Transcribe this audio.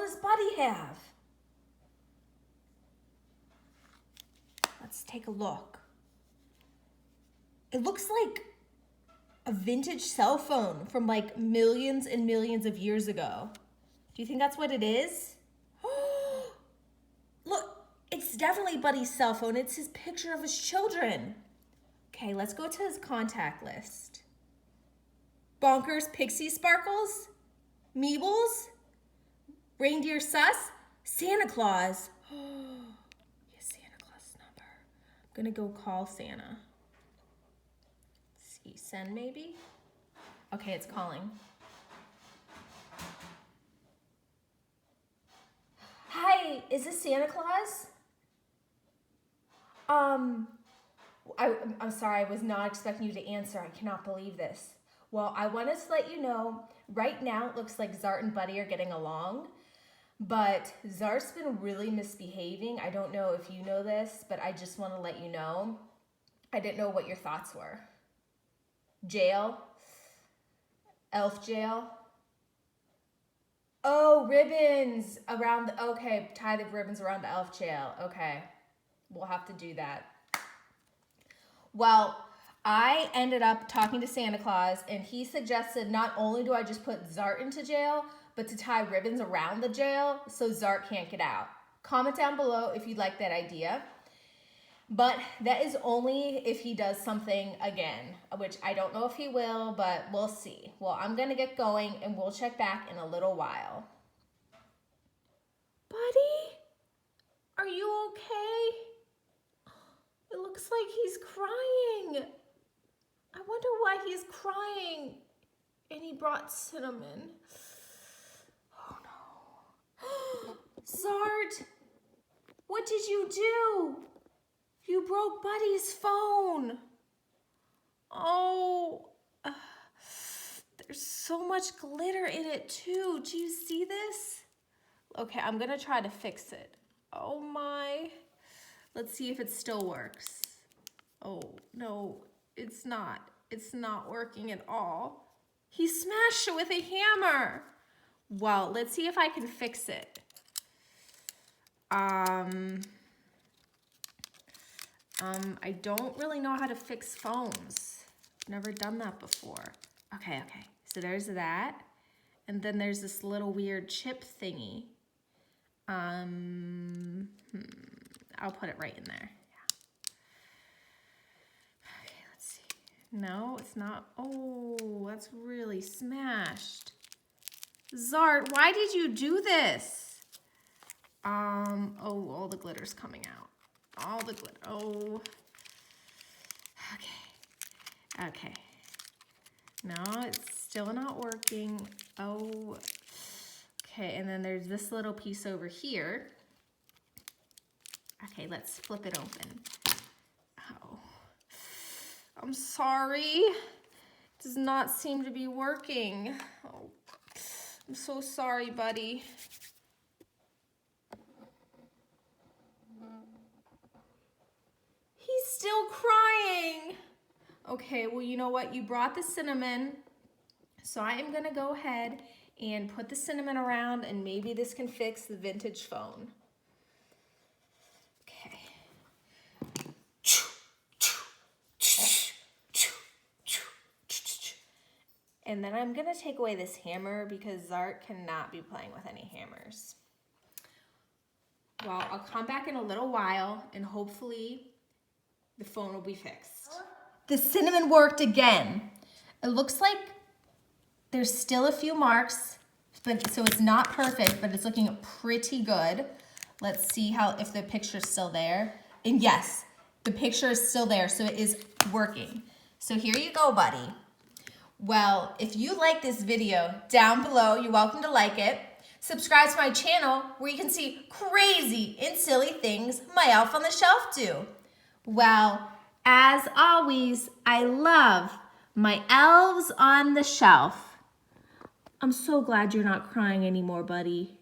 does Buddy have? Let's take a look. It looks like a vintage cell phone from like millions and millions of years ago. Do you think that's what it is? Look, it's definitely Buddy's cell phone. It's his picture of his children. Okay, let's go to his contact list. Bonkers, Pixie Sparkles, Meebles, Reindeer Sus, Santa Claus. Yes, Santa Claus number. I'm gonna go call Santa. Let's see, send maybe? Okay, it's calling. Hi, is this Santa Claus? I'm sorry, I was not expecting you to answer. I cannot believe this. Well, I wanted to let you know, right now it looks like Zart and Buddy are getting along, but Zart's been really misbehaving. I don't know if you know this, but I just want to let you know. I didn't know what your thoughts were. Jail? Elf jail? Oh, ribbons around the, okay, tie the ribbons around the elf jail. Okay, we'll have to do that. Well, I ended up talking to Santa Claus, and he suggested not only do I just put Zart into jail, but to tie ribbons around the jail so Zart can't get out. Comment down below if you'd like that idea. But that is only if he does something again, which I don't know if he will, but we'll see. Well, I'm going to get going, and we'll check back in a little while. Buddy, are you okay? It looks like he's crying. I wonder why he's crying. And he brought cinnamon. Oh no. Zart, what did you do? You broke Buddy's phone. Oh, there's so much glitter in it too. Do you see this? Okay, I'm gonna try to fix it. Oh my. Let's see if it still works. Oh no, it's not. It's not working at all. He smashed it with a hammer. Well, let's see if I can fix it. I don't really know how to fix phones. Never done that before. Okay. So there's that. And then there's this little weird chip thingy. I'll put it right in there. Yeah. Okay, let's see. No, it's not. Oh, that's really smashed. Zart, why did you do this? Oh, all the glitter's coming out. All the glitter. Oh. Okay. No, it's still not working. Oh. Okay, and then there's this little piece over here. Okay, let's flip it open. Oh. I'm sorry. It does not seem to be working. Oh. I'm so sorry, buddy. He's still crying. Okay, well, you know what? You brought the cinnamon. So I am gonna go ahead and put the cinnamon around, and maybe this can fix the vintage phone. Okay. And then I'm gonna take away this hammer because Zart cannot be playing with any hammers. Well, I'll come back in a little while and hopefully the phone will be fixed. The cinnamon worked again. It looks like there's still a few marks, but so it's not perfect, but it's looking pretty good. Let's see if the picture's still there. And yes, the picture is still there, so it is working. So here you go, buddy. Well, if you like this video, down below, you're welcome to like it. Subscribe to my channel where you can see crazy and silly things my elf on the shelf do. Well, as always, I love my elves on the shelf. I'm so glad you're not crying anymore, buddy.